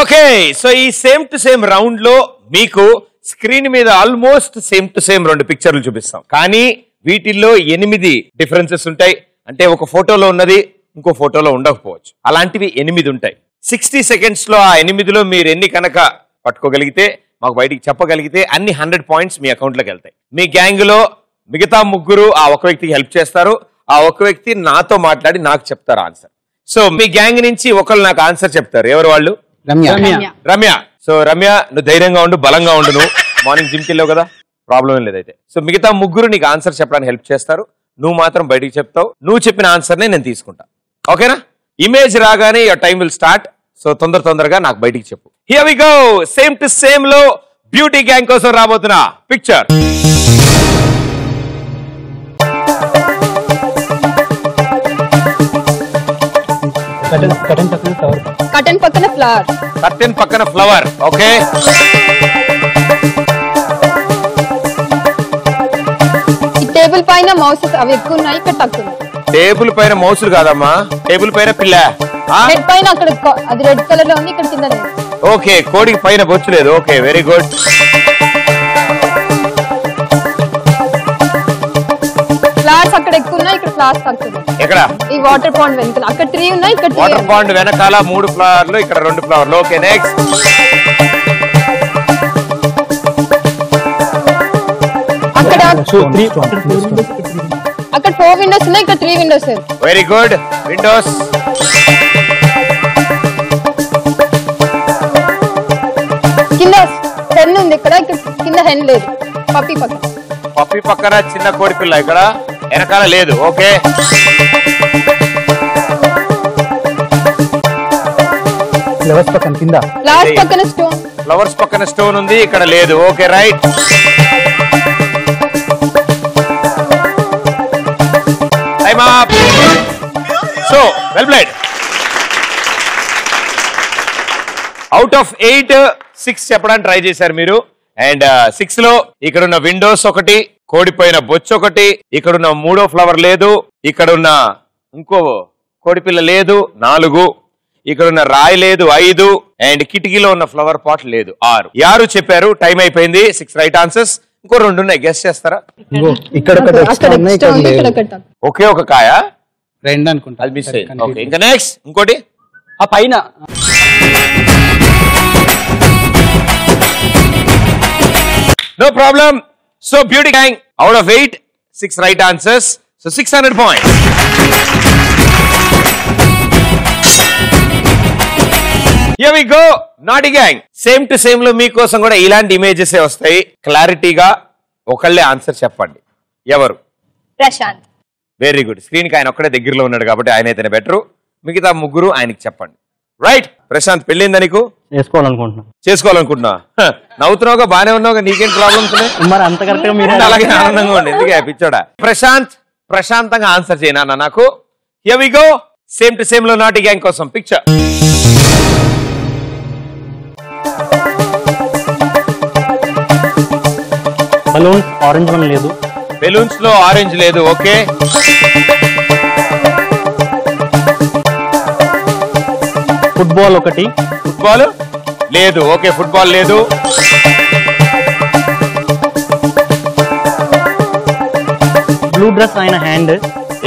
Okay, so ఈ same to same round లో మీకు స్క్రీన్ మీద ఆల్మోస్ట్ సేమ్ టు సేమ్ 2 పిక్చర్లు చూపిస్తాం. కానీ వీటిల్లో 8 డిఫరెన్సెస్ ఉంటాయి. అంటే ఒక ఫోటోలో ఉన్నది ఇంకో ఫోటోలో ఉండకపోవచ్చు. అలాంటివి 8 ఉంటాయి. 60 సెకండ్స్ లో ఆ 8లో మీరు ఎన్ని కనుక పట్టుకోగలిగితే, మాకు బయటికి చెప్పగలిగితే అన్ని 100 పాయింట్స్ మీ అకౌంట్ లోకి వెళ్తాయి. మీ గ్యాంగ్ లో మిగతా 3 ఆ ఒక వ్యక్తికి హెల్ప్ చేస్తారు. ఆ ఒక వ్యక్తి నాతో మాట్లాడి నాకు చెప్తారు ఆన్సర్. సో మీ గ్యాంగ్ నుంచి ఒకళ్ళు నాకు ఆన్సర్ చెప్తారు. ఎవరు వాళ్ళు? రమ్య. సో రమ్య, నువ్వు ధైర్యంగా ఉండు, బలంగా ఉండు. నువ్వు మార్నింగ్ జిమ్కి వెళ్ళావు కదా, ప్రాబ్లం ఏం లేదైతే. సో మిగతా 3 నీకు ఆన్సర్ చెప్పడానికి హెల్ప్ చేస్తారు. నువ్వు మాత్రం బయటికి చెప్తావు. నువ్వు చెప్పిన ఆన్సర్నే నేను తీసుకుంటా. ఓకేనా? ఇమేజ్ రాగానే your time will start. So తొందరగా నాకు బయటికి చెప్పు. Here we go. Same to same లో బ్యూటీ గ్యాంగ్ కోసం రాబోతున్నా పిక్చర్. కర్టన్ పక్కన ఫ్లవర్. కర్టన్ పక్కన ఫ్లవర్. ఓకే. టేబుల్ పైన మౌసెస్ అవి ఎక్కువ ఉన్నాయి, ఇక్కడ తక్కువ. టేబుల్ పైన మౌసులు కాదమ్మా, టేబుల్ పైన పిల్ల. హెడ్ పైన అక్కడ అది రెడ్ కలర్ లో ఉంది, ఇక్కడ కింద లేదు. ఓకే, కోడికి పైన బొచ్చు లేదు. Okay, very good. ఫ్లవర్స్ అక్కడ ఎక్కువ ఉన్నాయి, ఇక్కడ ఫ్లవర్స్ తక్కువ ఉన్నాయి. ఎక్కడ? ఈ వాటర్ పాండ్ వెనకాల అక్కడ 3 ఉన్నాయి, ఇక్కడ వాటర్ పాండ్ వెనకాల 3 ఫ్లవర్లు, ఇక్కడ 2 ఫ్లవర్లు. Okay, next. అక్కడ 4 విండోస్ ఉన్నాయి, ఇక్కడ 3 విండోస్. Very good. విండోస్. కింద హెన్ ఉంది, ఇక్కడ కింద హెన్ లేదు. పప్పి పక్కన చిన్న కోడి పిల్ల, ఇక్కడ వెనకాల లేదు. ఓకే. ఫ్లవర్స్ పక్కన కింద. ఫ్లవర్స్ పక్కన స్టోన్ ఉంది, ఇక్కడ లేదు. Okay, right. Time up. So well played. Out of 8 6 చెప్పడానికి ట్రై చేశారు మీరు. అండ్ 6 లో ఇక్కడున్న విండోస్ ఒకటి, కోడిపోయిన బొచ్చు ఒకటి, ఇక్కడున్న 3వ ఫ్లవర్ లేదు, ఇక్కడున్న ఇంకో కోడిపిల్ల లేదు 4, ఇక్కడున్న రాయి లేదు 5, అండ్ కిటికీలో ఉన్న ఫ్లవర్ పాట్ లేదు 6. 6 చెప్పారు. టైం అయిపోయింది. 6 రైట్ ఆన్సర్స్. ఇంకో 2 ఉన్నాయి, గెస్ చేస్తారా? ఒకే ఒక కాయ 2 అనుకుంటా. అది మిస్ అయ్యింది. ఓకే, ఇంకా నెక్స్ట్ ఇంకోటి ఆ పైన. No problem. So beauty gang, out of 8, 6 right answers. So 600 points. Here we go. Naughty gang. Same to same లో మీకోసం కూడా ఇలాంటి ఇమేజెస్ వస్తాయి. క్లారిటీగా ఒకళ్ళే ఆన్సర్ చెప్పండి. ఎవరు? ప్రశాంత్. Very good. స్క్రీన్ కి ఆయన ఒక్కడే దగ్గరలో ఉన్నాడు కాబట్టి ఆయన అయితేనే బెటర్. మిగతా 3 ఆయనకి చెప్పండి. రైట్. ప్రశాంత్, పెళ్ళిందా నీకు? చేసుకోవాలనుకుంటున్నా. నవ్వుతున్నావుగా, బానే ఉన్నావుగా, నీకేం ప్రాబ్లమ్స్ ఉన్నాయి? అలాగే ఆనందంగా ఉండి ఎందుకే పిచ్చోడా. ప్రశాంతంగా ఆన్సర్ చేయనా నాకు. Here we go. Same to same లో నాటి గ్యాంగ్ కోసం పిక్చర్. బలూన్స్ ఆరెంజ్ వన్ లేదు. బెలూన్స్ లో ఆరెంజ్ లేదు. ఓకే. ఫుట్బాల్ ఒకటి. ఫుట్బాల్ లేదు. ఓకే, ఫుట్బాల్ లేదు. బ్లూ డ్రెస్ ఆయన హ్యాండ్.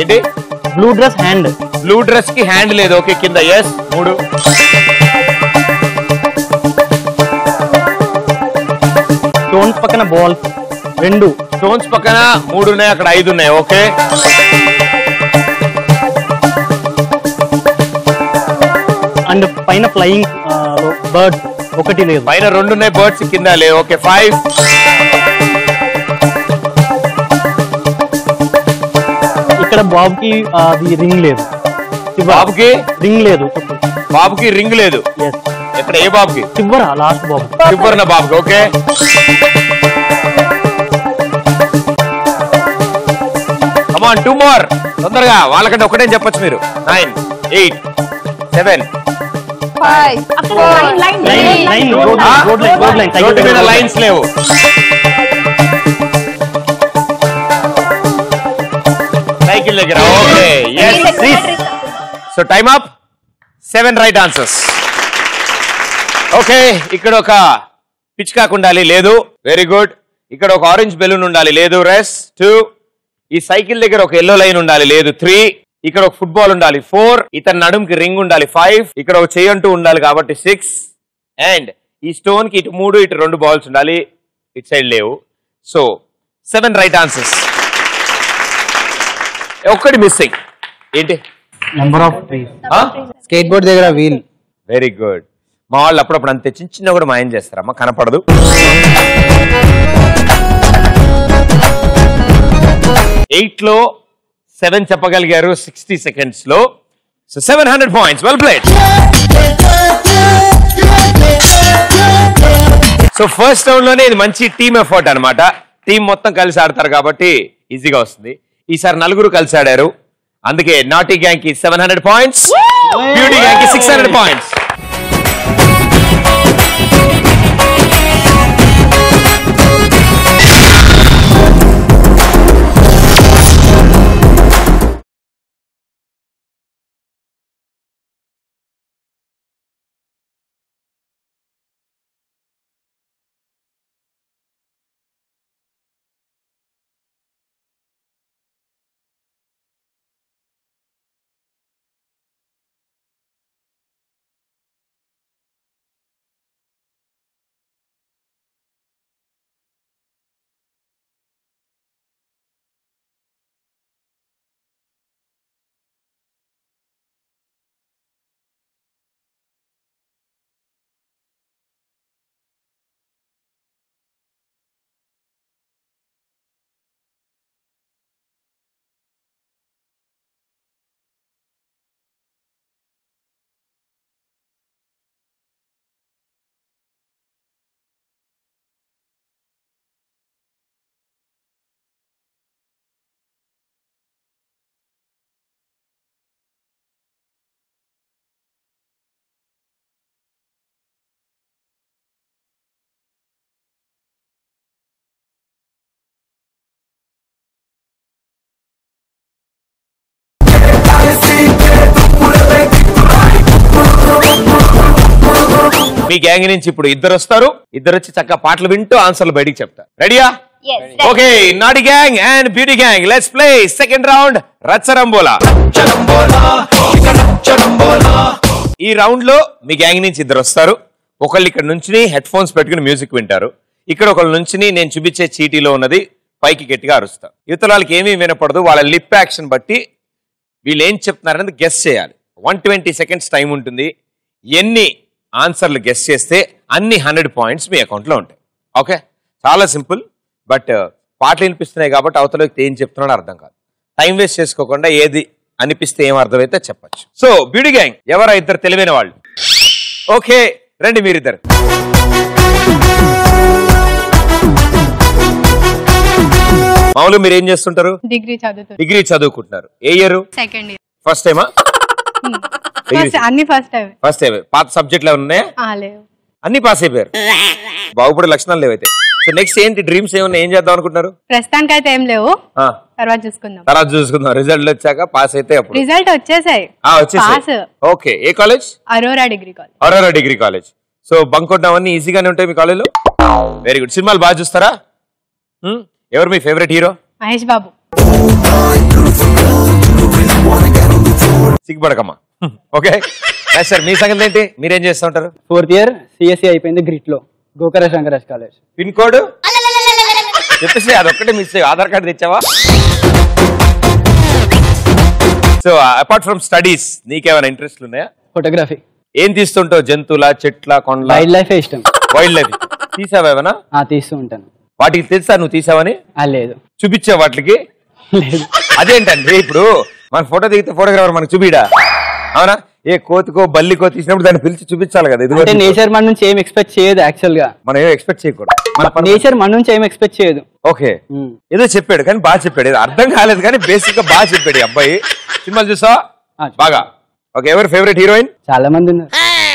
ఏంటి? Blue dress hand. Blue dress కి హ్యాండ్ లేదు. ఓకే, కింద ఎస్ 3. స్టోన్స్ పక్కన బాల్స్ 2. స్టోన్స్ పక్కన 3 ఉన్నాయి, అక్కడ 5 ఉన్నాయి. ఓకే. అండ్ పైన ఫ్లయింగ్ బర్డ్స్ ఒకటి లేదు. పైన 2 ఉన్నాయి, బర్డ్స్ కింద లేవు. ఓకే, 5. ఇక్కడ బాబుకి అది రింగ్ లేదు. బాబుకి రింగ్ లేదు. బాబుకి రింగ్ లేదు. ఎక్కడ? ఏ బాబుకి? చివరా లాస్ట్ బాబు. చివరన బాబుకి. ఓకే. Come on, 2 more. తొందరగా, వాళ్ళకంటే ఒకటే చెప్పొచ్చు మీరు. 9 8 7 రోడ్డు మీద లైన్స్ లేవు. సైకిల్ దగ్గర. Okay, so time up. 7 right answers. Okay, ఇక్కడ ఒక పిచ్కాక్ ఉండాలి, లేదు. Very good. ఇక్కడ ఒక ఆరెంజ్ బెలూన్ ఉండాలి, లేదు. రెస్ 2. ఈ సైకిల్ దగ్గర ఒక ఎల్లో లైన్ ఉండాలి, లేదు. 3. ఇక్కడ ఒక ఫుట్బాల్ ఉండాలి, 4. ఇతని నడుంకి రింగ్ ఉండాలి, 5. ఇక్కడ ఒక చెయ్యి అంటూ ఉండాలి కాబట్టి 6. అండ్ ఈ స్టోన్ కి ఇటు 3 ఇటు 2 బాల్స్ ఉండాలి, ఇటు సైడ్ లేవు. So 7 right answers. ఒక్కటి మిస్సింగ్. ఏంటి? Number of trees. Skateboard దగ్గర వీల్. Very good. మా వాళ్ళు అప్పుడప్పుడు అంతే చిన్న చిన్న కూడా మాయం చేస్తారమ్మా, కనపడదు. ఎయిట్ లో 7 చెప్పగలిగారు 60 seconds లో. So 700 points. Well played. So first round లోనే ఇది మంచి టీమ్ ఎఫర్ట్ అన్నమాట. టీం మొత్తం కలిసి ఆడతారు కాబట్టి ఈజీగా వస్తుంది. ఈసారి నలుగురు కలిసి ఆడారు, అందుకే నాటీ గ్యాంగ్ కి 700 points, బ్యూటీ గ్యాంగ్ కి 600 points. మీ గ్యాంగ్ నుంచి ఇప్పుడు ఇద్దరు వస్తారు, ఇద్దరు వచ్చి చక్కగా పాటలు వింటూ ఆన్సర్లు బయటికి చెప్తారు. రెడీయా? Okay, naughty gang and beauty gang, let's play second round రచ్చరంబోలా. ఈ రౌండ్ లో మీ గ్యాంగ్ నుంచి ఇద్దరు వస్తారు. ఒకళ్ళు ఇక్కడ నుంచి హెడ్ ఫోన్స్ పెట్టుకుని మ్యూజిక్ వింటారు. ఇక్కడ ఒకళ్ళ నుంచి నేను చూపించే చీటీలో ఉన్నది పైకి గట్టిగా అరుస్తారు. యువతల వాళ్ళకి ఏమీ వినపడదు. వాళ్ళ లిప్ యాక్షన్ బట్టి వీళ్ళు ఏం చెప్తున్నారనేది గెస్ చేయాలి. 120 seconds టైం ఉంటుంది. ఎన్ని ఆన్సర్లు గెస్ చేస్తే అన్ని 100 points మీ అకౌంట్లో ఉంటాయి. ఓకే, చాలా సింపుల్. బట్ పాటలు వినిపిస్తున్నాయి కాబట్టి అవతల వ్యక్తి ఏం చెప్తున్నాడో అర్థం కాదు. టైం వేస్ట్ చేసుకోకుండా ఏది అనిపిస్తే ఏం అర్థమైతే చెప్పచ్చు. సో బ్యూటీ గ్యాంగ్ ఎవరా ఇద్దరు తెలివైన వాళ్ళు? ఓకే, రండి మీరిద్దరు. మామూలు మీరు ఏం చేస్తుంటారు? డిగ్రీ చదువుకుంటున్నారు. ఏ ఇయర్? Second year. ఫస్ట్ టైమా? అన్ని ఫస్ట్ టైం. First time. పాత సబ్జెక్టులు ఉన్నాయా? అన్ని పాస్ అయిపోయారు. బాగుపడే లక్షణాలు లేవైతే. సో నెక్స్ట్ ఏంటి డ్రీమ్స్ ఏమన్నా, ఏం చేద్దాం అనుకుంటున్నారు? ప్రస్తుతానికి అయితే ఏం లేవు, తర్వాత చూసుకుందాం. రిజల్ట్ వచ్చాక పాస్ అయితే అప్పుడు. రిజల్ట్ వచ్చేసాయి. ఓకే, ఏ college? Aurora degree college. Aurora degree college. So bunk కొట్టడం ఈజీగానే ఉంటాయి మీ కాలేజ్ లో. Very good. సినిమాలు బాగా చూస్తారా? ఎవరు మీ ఫేవరెట్ హీరో? మహేష్ బాబు. సిగ్గుపడకమ్మా. ఓకే సార్, మీ సంగతి ఏంటి? మీరేం చేస్తూ ఉంటారు? 4th year CSE అయిపోయింది గ్రిట్ లో, గోకర శంకరాజ్ కాలేజ్. పిన్ కోడ్ చెప్పేసి అదొక్కటే మిస్. ఆధార్ కార్డు తెచ్చావా? సో అపార్ట్ ఫ్రమ్ స్టడీస్ నీకేమైనా ఇంట్రెస్ట్ ఉన్నాయా? ఫోటోగ్రఫీ. ఏం తీస్తుంటావు? జంతువుల, చెట్ల, కొండల? వైల్డ్ లైఫ్ ఇష్టం. వైల్డ్ లైఫ్ తీసావా ఏమైనా? తీస్తూ ఉంటాను. వాటికి తెలుసా నువ్వు తీసావని? లేదు. చూపించా వాటికి? లేదు. అదేంటండి, ఇప్పుడు మన ఫోటో దిగితే ఫోటోగ్రాఫర్ మనకు చూపిడా? అవునా? ఏ కోతికో బల్లికో తీసినప్పుడు దాన్ని పిలిచి చూపించాలి కదా. ఇది నేచర్ మన నుంచి ఏం ఎక్స్పెక్ట్ చేయదు. యాక్చువల్ గా మనం ఏం ఎక్స్పెక్ట్ చేయకూడదు. నేచర్ మన నుంచి ఏం ఎక్స్పెక్ట్ చేయదు. ఓకే, ఏదో చెప్పాడు కానీ బాగా చెప్పాడు. ఏదో అర్థం కాలేదు కానీ బేసిక్ గా బాగా చెప్పాడు ఈ అబ్బాయి. సినిమాలు చూసావా? బాగా. ఓకే, ఎవరు ఫేవరెట్ హీరోయిన్? చాలా మంది ఉన్నారు.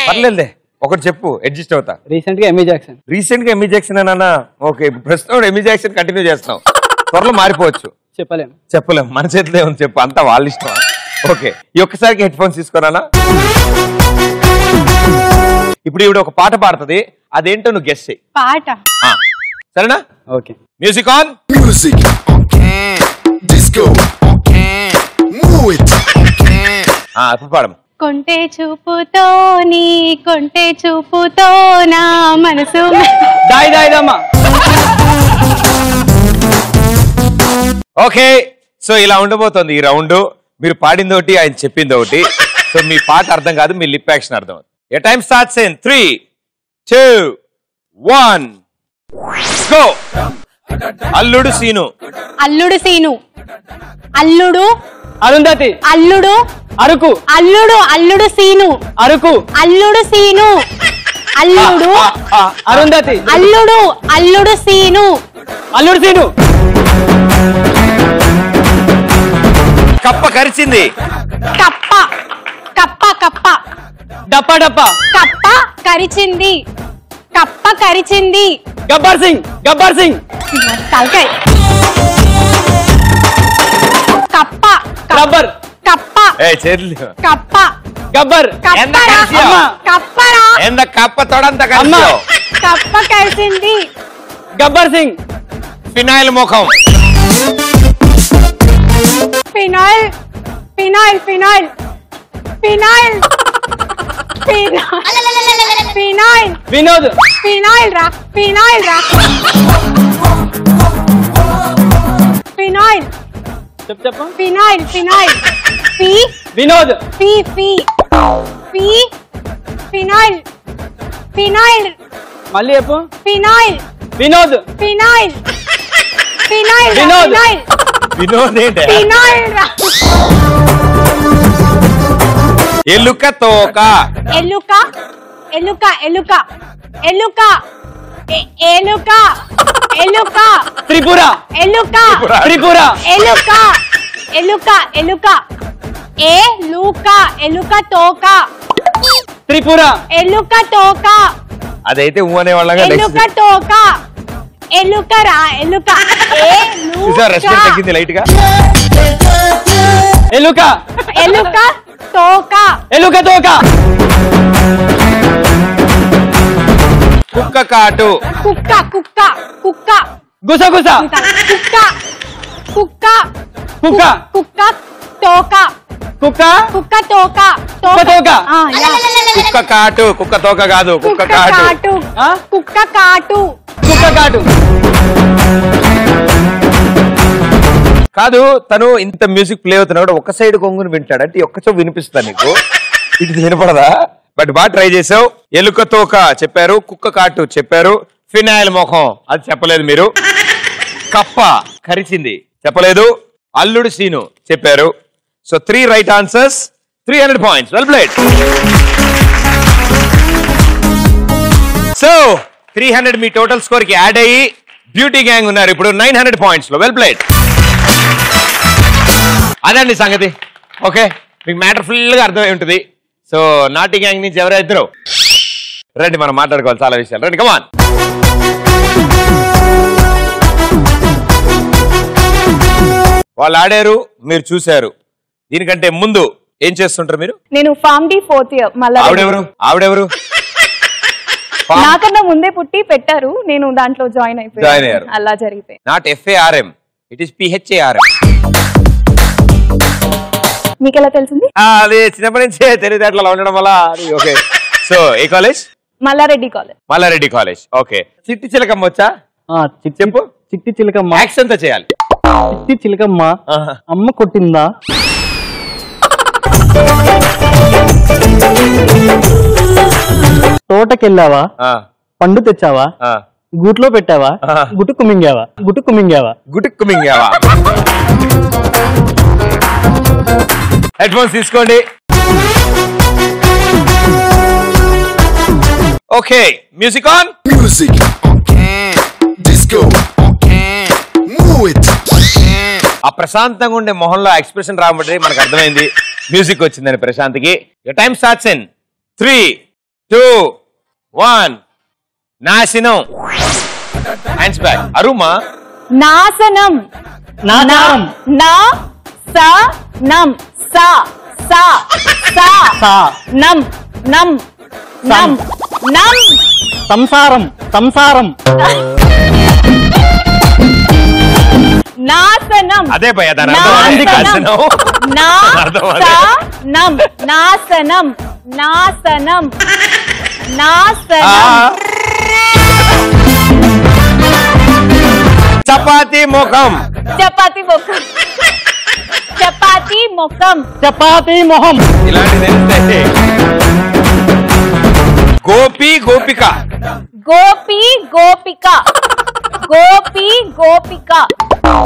పర్లేదులే, ఒకటి చెప్పు, అడ్జస్ట్ అవుతా. రీసెంట్ గా ఎమీ జాక్సన్. రీసెంట్ గా ఎమీ జాక్సన్ అన్నా? ఓకే, ప్రస్తుతం ఎమీ జాక్సన్ కంటిన్యూ చేస్తాం. త్వరలో మారిపోవచ్చు. చెప్పలేం, మన చేతిలో ఏమని చెప్పు, అంతా వాళ్ళ ఇష్టం. ఓకే, ఈ ఒక్కసారికి హెడ్ ఫోన్స్ తీసుకోరానా? ఇప్పుడు ఈవిడ ఒక పాట పాడుతుంది, అదేంటో నువ్వు గెస్ చేయి. పాట. సరేనా? Okay. Music on. Music on disco on move it. ఇప్పుడు పాడము. కొంటే చూపుతో నా మనసు. దాయిదమ్మా. ఓకే, సో ఇలా ఉండబోతోంది ఈ రౌండ్. మీరు పాడింది ఒకటి, ఆయన చెప్పింది ఒకటి. సో మీ పాట అర్థం కాదు, మీ లిప్ యాక్షన్ అర్థం అవుతుంది. ఏ టైం స్టార్ట్స్ ఇన్ 3, 2, 1 గో. అల్లుడు సీను. అల్లుడు సీను. అల్లుడు అరుంధతి. అల్లుడు అరకు. అల్లుడు సీను. అరకు. అల్లుడు సీను. అల్లుడు అరుంధతి. అల్లుడు సీను. అల్లుడు సీను. కప్ప కరిచింది. కప్ప. డప్ప. కప్ప కరిచింది. గబ్బర్ సింగ్. తలకాయ. కప్ప. రబ్బర్. కప్ప. కప్ప. గబ్బర్. కప్పరా. కప్ప తొడంత కలిసి కప్ప కలిసింది. గబ్బర్ సింగ్. ఫినాయిల్ ముఖం. ఫినాయిల్. వినోద్. ఫినాయిల్ రా. చెప్పు. ఫినాయిల్. వినోద్. ఫినాయిల్. మళ్ళీ చెప్పు. ఫినాయిల్. వినోద్. వినోద్. వినోద్ ఏంటి? ఫినాయిల్ రా. ఎలుక తోక. ఎలుక. త్రిపుర. ఎలుక. తోక. త్రిపుర. ఎలుక తోక. అదైతే ఊ అనే వాళ్ళగా ఎలుక తోక. ఎలుకరా. రెస్పెక్ట్ తగ్గింది లైట్ గా. ఎలుక తోక. కుక్క కాటు. కుక్క. గుసగుస. కుక్క తోక. కుక్క తోక. కుక్క కాటు. కుక్క తోక కాదు, కుక్క కాటు. కుక్క కాటు. కాదు, తను ఇంత మ్యూజిక్ ప్లే అవుతున్నా కూడా ఒక సైడ్ కొంగుని వింటాడు, అంటే ఒక్క చోపు వినిపిస్తా నీకు, ఇది వినపడదా? బట్ బాగా ట్రై చేసావు. ఎలుక తోక చెప్పారు, కుక్క కాటు చెప్పారు, ఫినాయిల్ ముఖం అది చెప్పలేదు మీరు, కప్ప కరిచింది చెప్పలేదు, అల్లుడు సీను చెప్పారు. So 3 right answers, 300 points. Well played. So 300 మీ టోటల్ స్కోర్ కి యాడ్ అయ్యి బ్యూటీ గ్యాంగ్ ఉన్నారు ఇప్పుడు 900 పాయింట్స్ లో. Well played. అదండి సంగతి. ఓకే, మీకు మ్యాటర్ ఫుల్ గా అర్థమై ఉంటుంది. సో నాటి గ్యాంగ్ నుంచి ఎవరైతే రండి, మనం మాట్లాడుకోవాలి చాలా విషయాలు. రండి, కమాన్. వాళ్ళు ఆడారు, మీరు చూశారు. దీనికంటే ముందు ఏం చేస్తుంటారు మీరు? నేను ఫార్మ్ డి 4th ఇయర్. ఆవిడెవరు? నాకన్నా ముందే పుట్టి పెట్టారు, నేను దాంట్లో జాయిన్ అయిపోయాను. అలా జరిగితే not FARM, it is PHARM. మీకు ఎలా తెలిసింది? అది చిన్నప్పటి నుంచే తెలివితేటలు ఉండడం వల్ల. ఓకే, సో ఏ కాలేజ్? మల్లారెడ్డి కాలేజ్. ఓకే, చిట్టి చిలకమ్మ వచ్చా? చెప్పు. చిట్టి చిలకమ్మ యాక్షన్ తో చేయాలి. చిట్టి చిలకమ్మ అమ్మ కొట్టిందా? తోటకెళ్ళావా? పండు తెచ్చావా? గూట్లో పెట్టావా? గుటుక్కు మింగావా? హెడ్ ఫోన్స్ తీసుకోండి. Okay, music on. Disco move it. ఆ ప్రశాంతంగా ఉండే మొహంలో ఎక్స్ప్రెషన్ రాబట్టి మనకు అర్థమైంది మ్యూజిక్ వచ్చిందని ప్రశాంత్కి. Time starts in 3, 2, 1. నాశనం. Hands back. అరుమా. నాశనం. నం సంసారం సంసారం నాశనం అదే భయ దాని అర్థం నాశనం నాశనం నాశనం నాశనం చపాతి ముఖం చపాతి ముఖం చపాతి ముఖం చపాతి మొహం ఇలాంటి తెలిస్తే గోపి గోపిక గోపి గోపిక గోపి గోపిక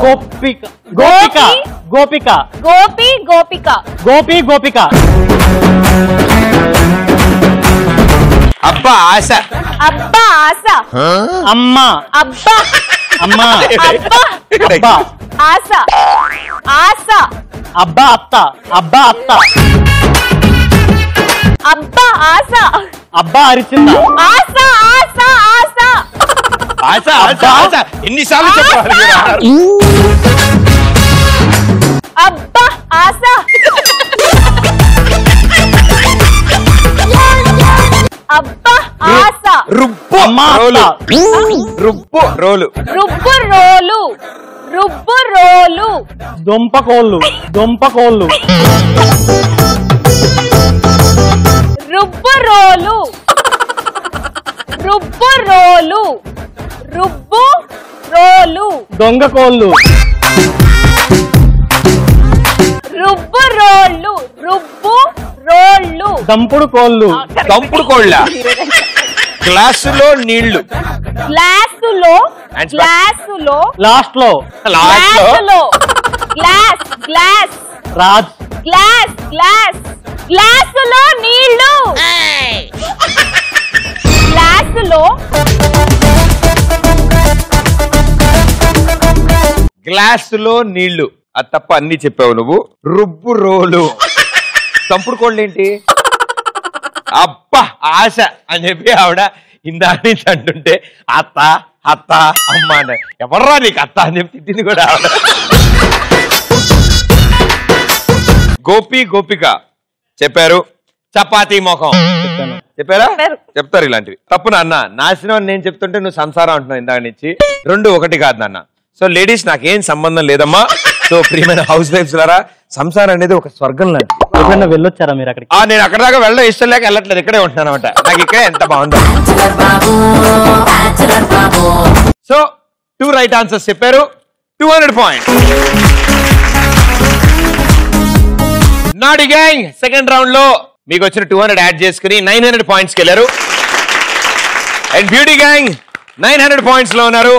గోపిక గోపిక గోపిక గోపి గోపిక గోపి గోపిక అబ్బా ఆశ అబ్బా ఆశ అమ్మ అబ్బా అమ్మ అబ్బా అబ్బా ఆశ ఆశ అబ్బా అత్త అబ్బా అత్త అబ్బా ఆశ అబ్బా అరిచిందా ఆశ ఆశ ఆశ ఆశ ఆశ ఆశ ఎన్నిసార్లు చెప్పాలి అబ్బా ఆశ అబ్బా ఆశ రుబ్బు అమ్మా రోలు అత్త రుబ్బు రోలు రుబ్బు రోలు రుబ్బు రోలు దొంపకోళ్ళు దొంపకోళ్ళు రుబ్బు రోలు రుబ్బు రోలు రుబ్బు రోలు దొంగకోళ్ళు రుబ్బు రోళ్ళు రుబ్బు రోళ్ళు దంపుడు కోళ్ళు దంపుడు కోళ్ళ గ్లాసులో నీళ్లు గ్లాసులో గ్లాసులో లాస్ట్ లో గ్లాసులో glass glass Raj glass glass గ్లాసులో నీళ్లు గ్లాసులో గ్లాసులో నీళ్లు అది తప్ప అన్ని చెప్పావు నువ్వు రుబ్బు రోలు తంపుడు కోళ్ళు ఏంటి అబ్బా ఆశ అని చెప్పి ఆవిడ ఇందా నుంచి అంటుంటే అత్త అత్త అమ్మ అన్న ఎవర్రా నీకు అత్త అని చెప్పి తిట్టింది కూడా ఆవిడ గోపి గోపిక చెప్పారు చపాతీ మొఖం చెప్పారా చెప్తారు ఇలాంటివి తప్పు నాన్న నాశనం అని నేను చెప్తుంటే నువ్వు సంసారం అంటున్నావు ఇందాక నుంచి 2 1 కాదు నాన్న సో లేడీస్ నాకేం సంబంధం లేదమ్మా సో ప్రియమైన హౌస్ వైఫ్స్ లారా సంసారం అనేది ఒక స్వర్గం లాంటి ఎప్పుడైనా వెళ్ళొచ్చారా మీరు అక్కడికి నేను అక్కడ దాకా వెళ్ళడం ఇష్టం లేక వెళ్ళట్లేదు ఇక్కడే ఉంటున్నాను అనమాట నాకు ఇక్కడే ఎంత బాగుందో సో 2 రైట్ ఆన్సర్స్ చెప్పారు 200 పాయింట్స్ నాడి గ్యాంగ్ సెకండ్ రౌండ్ లో మీకు వచ్చిన 200 యాడ్ చేసుకుని 900 పాయింట్స్కి వెళ్ళారు అండ్ బ్యూటీ గ్యాంగ్ 900 పాయింట్స్ లో ఉన్నారు